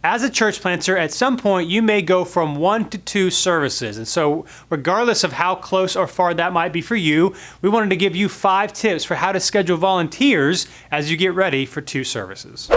as a church planter, at some point you may go from 1 to 2 services. And so regardless of how close or far that might be for you, we wanted to give you 5 tips for how to schedule volunteers as you get ready for 2 services.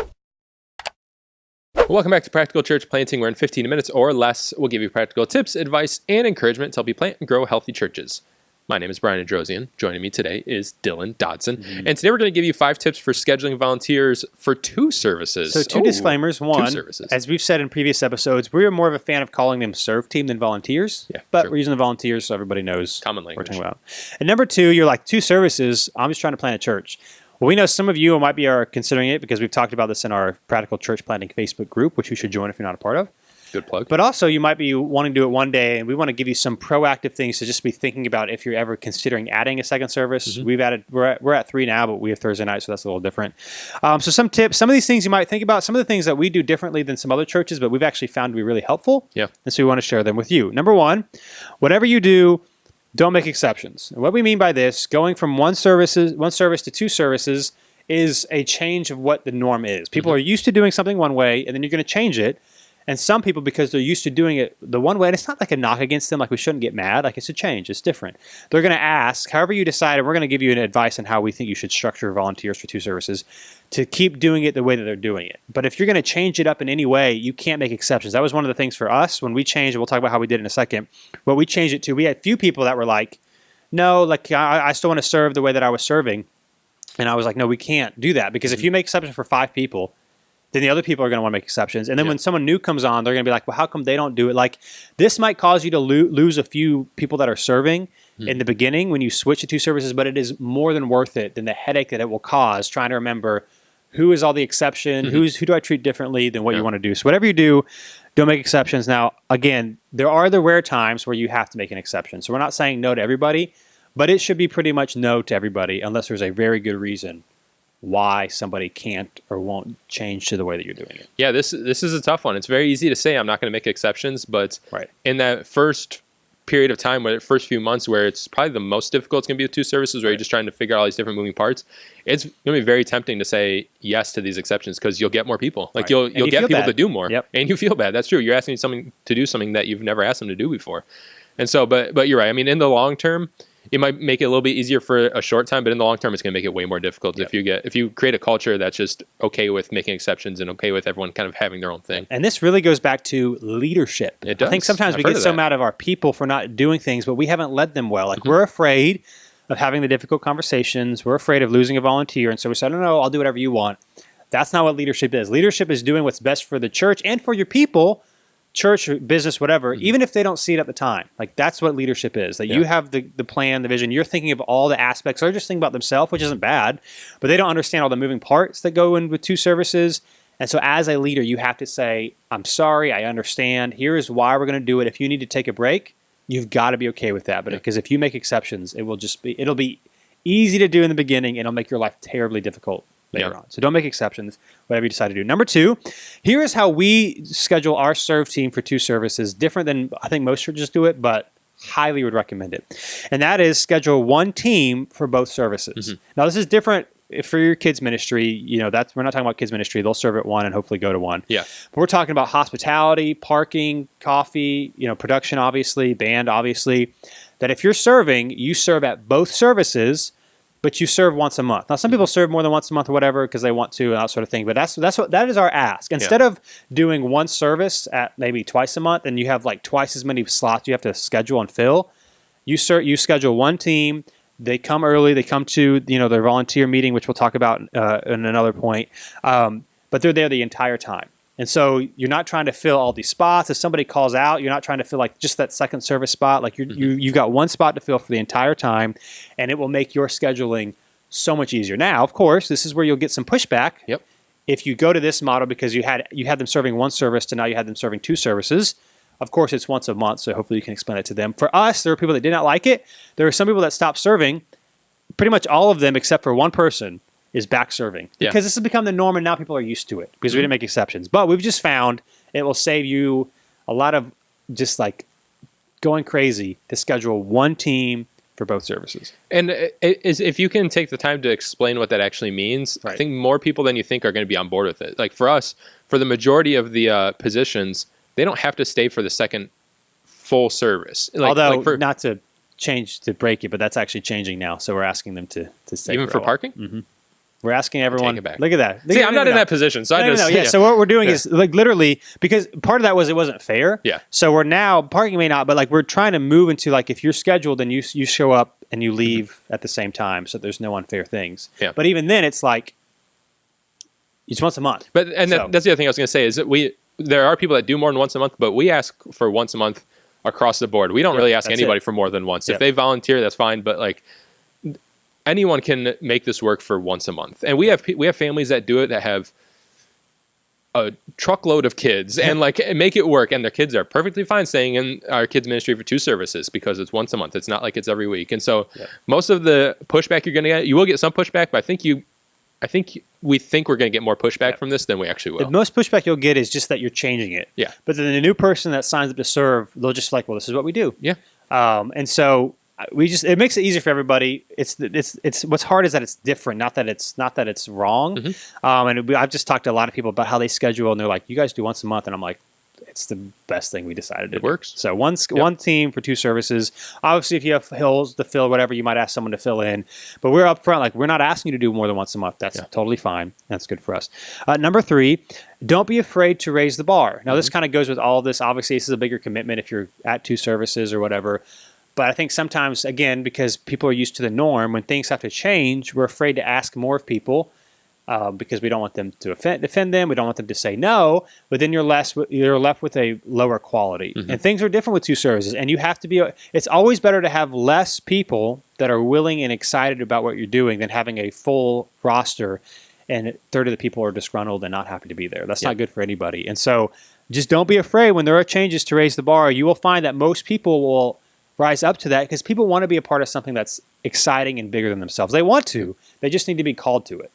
Welcome back to Practical Church Planting, where in 15 minutes or less, we'll give you practical tips, advice, and encouragement to help you plant and grow healthy churches. My name is Brian Androsian. Joining me today is Dylan Dodson. Mm-hmm. And today we're going to give you 5 tips for scheduling volunteers for 2 services. So 2 disclaimers. 1, as we've said in previous episodes, we're more of a fan of calling them serve team than volunteers. Yeah, but true. We're using the volunteers so everybody knows common language. What we're talking about. And number 2, you're like, 2 services, I'm just trying to plant a church. Well, we know some of you might be considering it because we've talked about this in our Practical Church Planting Facebook group, which you should join if you're not a part of. Good plug. But also, you might be wanting to do it one day, and we want to give you some proactive things to just be thinking about if you're ever considering adding a second service. Mm-hmm. We're at 3 now, but we have Thursday night, so that's a little different. So some tips, some of these things you might think about, some of the things that we do differently than some other churches, but we've actually found to be really helpful. Yeah. And so we want to share them with you. Number 1, whatever you do, don't make exceptions. And what we mean by this, going from one service to 2 services is a change of what the norm is. People are used to doing something one way, and then you're going to change it. And some people, because they're used to doing it the one way, and it's not like a knock against them, like we shouldn't get mad, like it's a change, it's different. They're going to ask, however you decide, and we're going to give you an advice on how we think you should structure volunteers for 2 services to keep doing it the way that they're doing it. But if you're going to change it up in any way, you can't make exceptions. That was one of the things for us when we changed, and we'll talk about how we did in a second, what we changed it to. We had a few people that were like, no, like I still want to serve the way that I was serving. And I was like, no, we can't do that, because if you make exceptions for 5 people, then the other people are going to want to make exceptions. And then when someone new comes on, they're going to be like, well, how come they don't do it? Like, this might cause you to lose a few people that are serving in the beginning when you switch to 2 services, but it is more than worth it than the headache that it will cause trying to remember who is all the exception, who do I treat differently than what you want to do. So whatever you do, don't make exceptions. Now, again, there are the rare times where you have to make an exception. So we're not saying no to everybody, but it should be pretty much no to everybody unless there's a very good reason why somebody can't or won't change to the way that you're doing it. Yeah, this is a tough one. It's very easy to say I'm not going to make exceptions, but in that first period of time, where the first few months where it's probably the most difficult, it's going to be with 2 services where you're just trying to figure out all these different moving parts. It's going to be very tempting to say yes to these exceptions because you'll get more people. Like you'll get people to do more, and you feel bad. That's true. You're asking someone to do something that you've never asked them to do before. And so, but you're right. I mean, in the long term, it might make it a little bit easier for a short time, but in the long term, it's going to make it way more difficult if you create a culture that's just okay with making exceptions and okay with everyone kind of having their own thing. And this really goes back to leadership. It does. I think sometimes we get so mad of our people for not doing things, but we haven't led them well. Like we're afraid of having the difficult conversations. We're afraid of losing a volunteer. And so we said, no, I'll do whatever you want. That's not what leadership is. Leadership is doing what's best for the church and for your people, church, business, whatever, even if they don't see it at the time. Like that's what leadership is, that you have the plan, the vision, you're thinking of all the aspects. They're just thinking about themselves, which isn't bad, but they don't understand all the moving parts that go in with 2 services. And so as a leader, you have to say, I'm sorry, I understand. Here is why we're going to do it. If you need to take a break, you've got to be okay with that. But because if you make exceptions, it'll be easy to do in the beginning, and it'll make your life terribly difficult later on. So don't make exceptions, whatever you decide to do. Number 2, here is how we schedule our serve team for 2 services, different than I think most churches do it, but highly would recommend it. And that is schedule 1 team for both services. Now, this is different for your kids ministry. We're not talking about kids ministry. They'll serve at 1 and hopefully go to 1. Yeah. But we're talking about hospitality, parking, coffee, production, obviously, band, obviously, that if you're serving, you serve at both services, but you serve once a month. Now, some people serve more than once a month or whatever because they want to and that sort of thing. But that is our ask. Instead of doing 1 service at maybe twice a month, and you have like twice as many slots you have to schedule and fill, you schedule 1 team. They come early. They come to their volunteer meeting, which we'll talk about in another point. But they're there the entire time. And so you're not trying to fill all these spots. If somebody calls out, you're not trying to fill like just that second service spot. Like you got 1 spot to fill for the entire time, and it will make your scheduling so much easier. Now, of course, this is where you'll get some pushback. Yep. If you go to this model because you had them serving 1 service to now you had them serving 2 services. Of course, it's once a month, so hopefully you can explain it to them. For us, there were people that did not like it. There were some people that stopped serving. Pretty much all of them, except for 1 person, is back serving because this has become the norm, and now people are used to it because we didn't make exceptions. But we've just found it will save you a lot of just like going crazy to schedule 1 team for both services. And if you can take the time to explain what that actually means, I think more people than you think are going to be on board with it. Like for us, for the majority of the positions, they don't have to stay for the second full service. Although, not to change to break it, but that's actually changing now. So we're asking them to stay. Even for parking? Mm-hmm. We're asking everyone. Take it back. Look at that. See, I'm not in that position, so no. Yeah. So what we're doing is like literally, because part of that was it wasn't fair. Yeah. So we're now parking may not, but like we're trying to move into like if you're scheduled and you show up and you leave at the same time, so there's no unfair things. Yeah. But even then, it's like it's once a month. But that's the other thing I was going to say is that there are people that do more than once a month, but we ask for once a month across the board. We don't really ask anybody for more than once. If they volunteer, that's fine. But like anyone can make this work for once a month. And we have families that do it that have a truckload of kids and like make it work. And their kids are perfectly fine staying in our kids ministry for 2 services because it's once a month. It's not like it's every week. And so most of the pushback you're going to get, you will get some pushback, but we think we're going to get more pushback from this than we actually will. The most pushback you'll get is just that you're changing it. Yeah. But then the new person that signs up to serve, they'll just like, well, this is what we do. Yeah. And so it makes it easier for everybody. It's what's hard is that it's different, not that it's wrong. Mm-hmm. I've just talked to a lot of people about how they schedule, and they're like, you guys do once a month, and I'm like, it's the best thing we decided to do. It works. So one team for 2 services. Obviously, if you have hills to fill, whatever, you might ask someone to fill in. But we're up front, like we're not asking you to do more than once a month. That's totally fine. That's good for us. Number 3, don't be afraid to raise the bar. Now, this kind of goes with all this. Obviously, this is a bigger commitment if you're at 2 services or whatever. But I think sometimes, again, because people are used to the norm, when things have to change, we're afraid to ask more of people because we don't want them to defend them. We don't want them to say no. But then you're left with a lower quality. Mm-hmm. And things are different with 2 services. And you have to be. It's always better to have less people that are willing and excited about what you're doing than having a full roster and a third of the people are disgruntled and not happy to be there. That's not good for anybody. And so just don't be afraid when there are changes to raise the bar. You will find that most people will rise up to that because people want to be a part of something that's exciting and bigger than themselves. They want to. They just need to be called to it.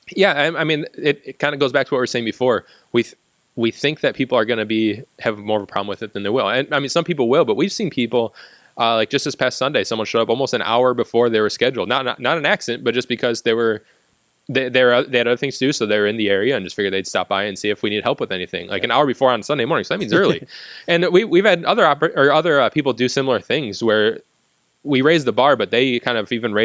Yeah, I mean, it kind of goes back to what we were saying before. We think that people are going to have more of a problem with it than they will. And I mean, some people will, but we've seen people like just this past Sunday, someone showed up almost an hour before they were scheduled. Not an accident, but just because they had other things to do, so they were in the area and just figured they'd stop by and see if we need help with anything. Like an hour before on Sunday morning, so that means early. And we've had other people do similar things where we raised the bar, but they kind of even took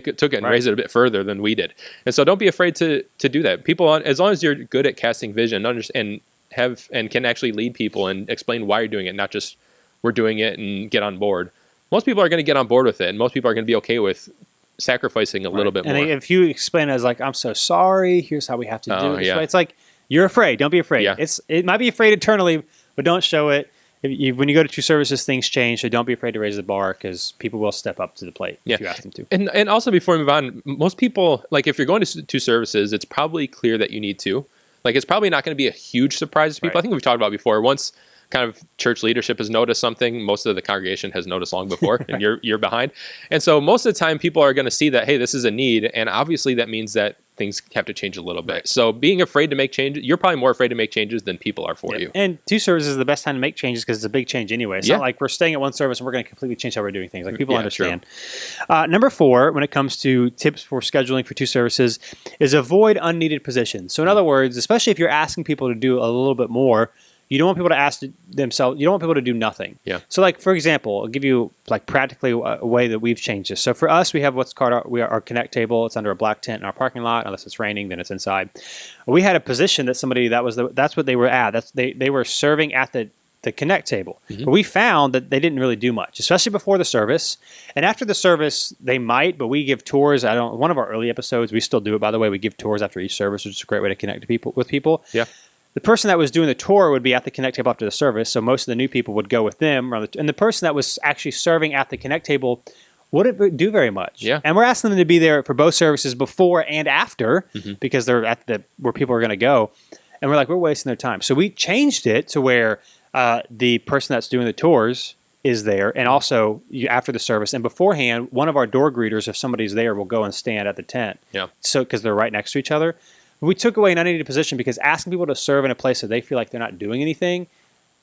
it and raised it a bit further than we did. And so don't be afraid to do that. People, as long as you're good at casting vision, and can actually lead people and explain why you're doing it, not just we're doing it and get on board. Most people are going to get on board with it, and most people are going to be okay with sacrificing a little bit more. And if you explain it as like, I'm so sorry, here's how we have to do it. It's like, you're afraid. Don't be afraid. Yeah. It might be afraid internally, but don't show it. When you go to 2 services, things change, so don't be afraid to raise the bar because people will step up to the plate if you ask them to. And also, before we move on, most people, like if you're going to 2 services, it's probably clear that you need to. Like it's probably not going to be a huge surprise to people. I think we've talked about before. Once kind of church leadership has noticed something, most of the congregation has noticed long before, and you're behind. And so most of the time, people are going to see that, hey, this is a need, and obviously that means that things have to change a little bit. Right. So being afraid to make changes, you're probably more afraid to make changes than people are for you. And 2 services is the best time to make changes because it's a big change anyway. It's not like we're staying at 1 service and we're going to completely change how we're doing things. Like people understand. Number 4, when it comes to tips for scheduling for 2 services, is avoid unneeded positions. So in other words, especially if you're asking people to do a little bit more, you don't want people to ask themselves. You don't want people to do nothing. Yeah. So, like for example, I'll give you like practically a way that we've changed this. So for us, we have what's called our Connect table. It's under a black tent in our parking lot. Unless it's raining, then it's inside. We had a position that somebody that's what they were at. They were serving at the Connect table. Mm-hmm. But we found that they didn't really do much, especially before the service. And after the service, they might. But we give tours. One of our early episodes, we still do it. By the way, we give tours after each service, which is a great way to connect with people. Yeah. The person that was doing the tour would be at the Connect table after the service, so most of the new people would go with them. And the person that was actually serving at the Connect table wouldn't do very much. Yeah. And we're asking them to be there for both services before and after because they're at where people are going to go. And we're wasting their time. So we changed it to where the person that's doing the tours is there, and also after the service and beforehand, one of our door greeters, if somebody's there, will go and stand at the tent. Yeah. So because they're right next to each other. We took away an unneeded position because asking people to serve in a place that they feel like they're not doing anything,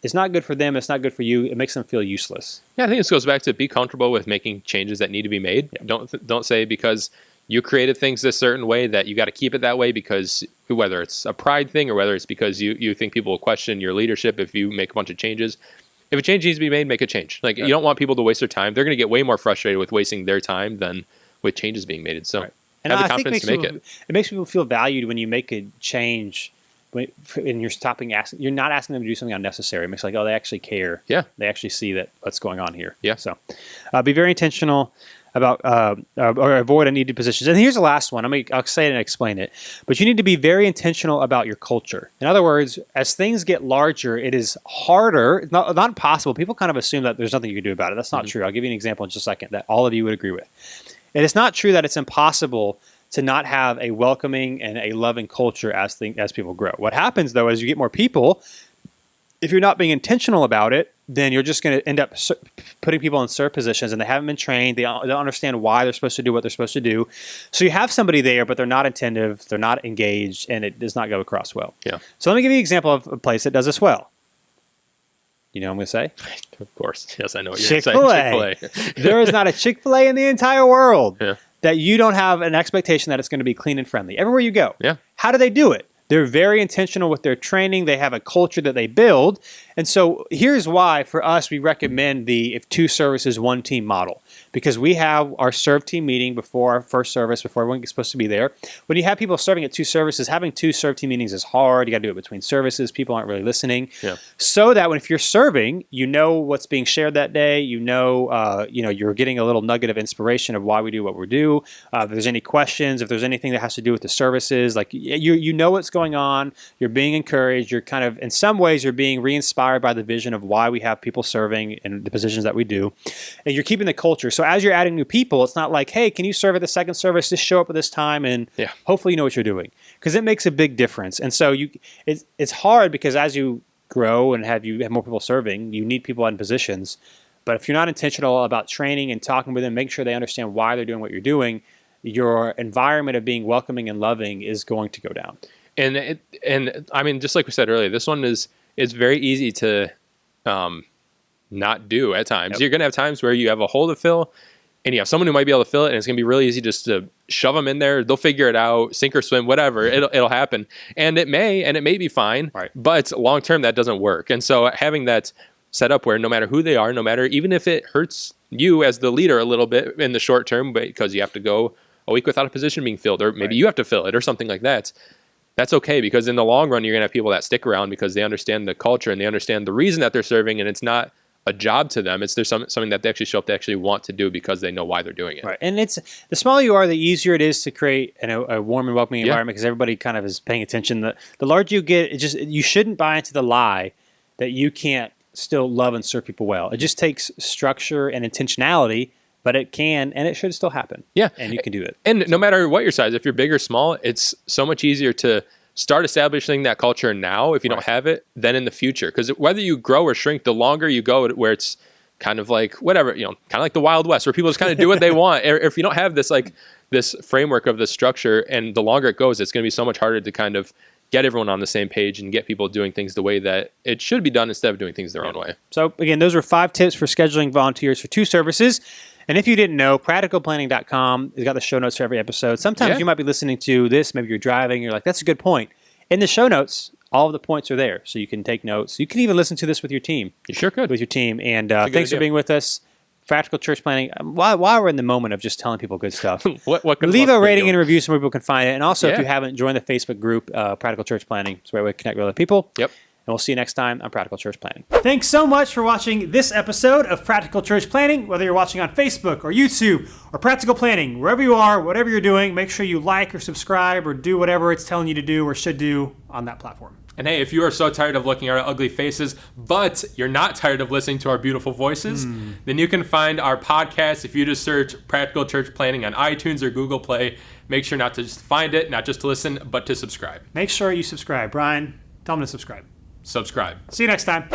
it's not good for them. It's not good for you. It makes them feel useless. Yeah, I think this goes back to be comfortable with making changes that need to be made. Yeah. Don't say because you created things this certain way that you got to keep it that way, because whether it's a pride thing or whether it's because you think people will question your leadership if you make a bunch of changes. If a change needs to be made, make a change. Like, you don't want people to waste their time. They're going to get way more frustrated with wasting their time than with changes being made. So have the confidence to make it. It makes people feel valued when you make a change. And you're you're not asking them to do something unnecessary. It makes like, oh, they actually care. Yeah. They actually see that what's going on here. Yeah. So be very intentional about or avoid unneeded positions. And here's the last one. I'll say it and explain it. But you need to be very intentional about your culture. In other words, as things get larger, it is harder. It's not impossible. People kind of assume that there's nothing you can do about it. That's not true. I'll give you an example in just a second that all of you would agree with. And it's not true that it's impossible to not have a welcoming and a loving culture as people grow. What happens, though, is you get more people. If you're not being intentional about it, then you're just going to end up putting people in serve positions, and they haven't been trained. They don't understand why they're supposed to do what they're supposed to do. So you have somebody there, but they're not attentive, they're not engaged, and it does not go across well. Yeah. So let me give you an example of a place that does this well. You know what I'm going to say? Of course. Yes, I know what you're saying. Chick-fil-A. There is not a Chick-fil-A in the entire world that you don't have an expectation that it's going to be clean and friendly everywhere you go. Yeah. How do they do it? They're very intentional with their training. They have a culture that they build. And so here's why, for us, we recommend the if two services, one team model. Because we have our serve team meeting before our first service, before everyone is supposed to be there. When you have people serving at two services, having two serve team meetings is hard. You got to do it between services. People aren't really listening. Yeah. So that if you're serving, you know what's being shared that day. You know, you're getting a little nugget of inspiration of why we do what we do. If there's any questions, if there's anything that has to do with the services, like you know what's going on. You're being encouraged. You're kind of, in some ways, you're being re-inspired by the vision of why we have people serving in the positions that we do. And you're keeping the culture. So as you're adding new people, it's not like, hey, can you serve at the second service? Just show up at this time and hopefully you know what you're doing. Because it makes a big difference. And so it's hard because as you grow and you have more people serving, you need people in positions. But if you're not intentional about training and talking with them, making sure they understand why they're doing what you're doing, your environment of being welcoming and loving is going to go down. And I mean, just like we said earlier, this one is very easy to not do at times. Yep. You're going to have times where you have a hole to fill and you have someone who might be able to fill it, and it's going to be really easy just to shove them in there. They'll figure it out, sink or swim, whatever. It'll happen. And it may be fine, right. But long term that doesn't work. And so having that set up where no matter who they are, no matter, even if it hurts you as the leader a little bit in the short term, because you have to go a week without a position being filled, or maybe you have to fill it or something like that. That's okay, because in the long run, you're going to have people that stick around because they understand the culture and they understand the reason that they're serving, and it's not a job to them. There's something that they actually show up to actually want to do because they know why they're doing it. Right, and it's the smaller you are, the easier it is to create a warm and welcoming environment because everybody kind of is paying attention. The larger you get, you shouldn't buy into the lie that you can't still love and serve people well. It just takes structure and intentionality. But it can, and it should still happen. Yeah. And you can do it. And no matter what your size, if you're big or small, it's so much easier to start establishing that culture now, if you don't have it, than in the future. Because whether you grow or shrink, the longer you go where it's kind of like whatever, kind of like the Wild West, where people just kind of do what they want. Or if you don't have this framework of the structure, and the longer it goes, it's going to be so much harder to kind of get everyone on the same page and get people doing things the way that it should be done instead of doing things their own way. So again, those were 5 tips for scheduling volunteers for 2 services. And if you didn't know, practicalplanning.com has got the show notes for every episode. Sometimes you might be listening to this, maybe you're driving, you're like, that's a good point. In the show notes, all of the points are there, so you can take notes. You can even listen to this with your team. You sure could. With your team. And thanks for being with us. Practical Church Planning. While we're in the moment of just telling people good stuff, leave a rating and review so more people can find it. And also, if you haven't joined the Facebook group, Practical Church Planning, it's where we connect with other people. Yep. And we'll see you next time on Practical Church Planning. Thanks so much for watching this episode of Practical Church Planning. Whether you're watching on Facebook or YouTube or Practical Planning, wherever you are, whatever you're doing, make sure you like or subscribe or do whatever it's telling you to do or should do on that platform. And hey, if you are so tired of looking at our ugly faces, but you're not tired of listening to our beautiful voices, then you can find our podcast if you just search Practical Church Planning on iTunes or Google Play. Make sure not to just find it, not just to listen, but to subscribe. Make sure you subscribe. Brian, tell them to subscribe. Subscribe. See you next time.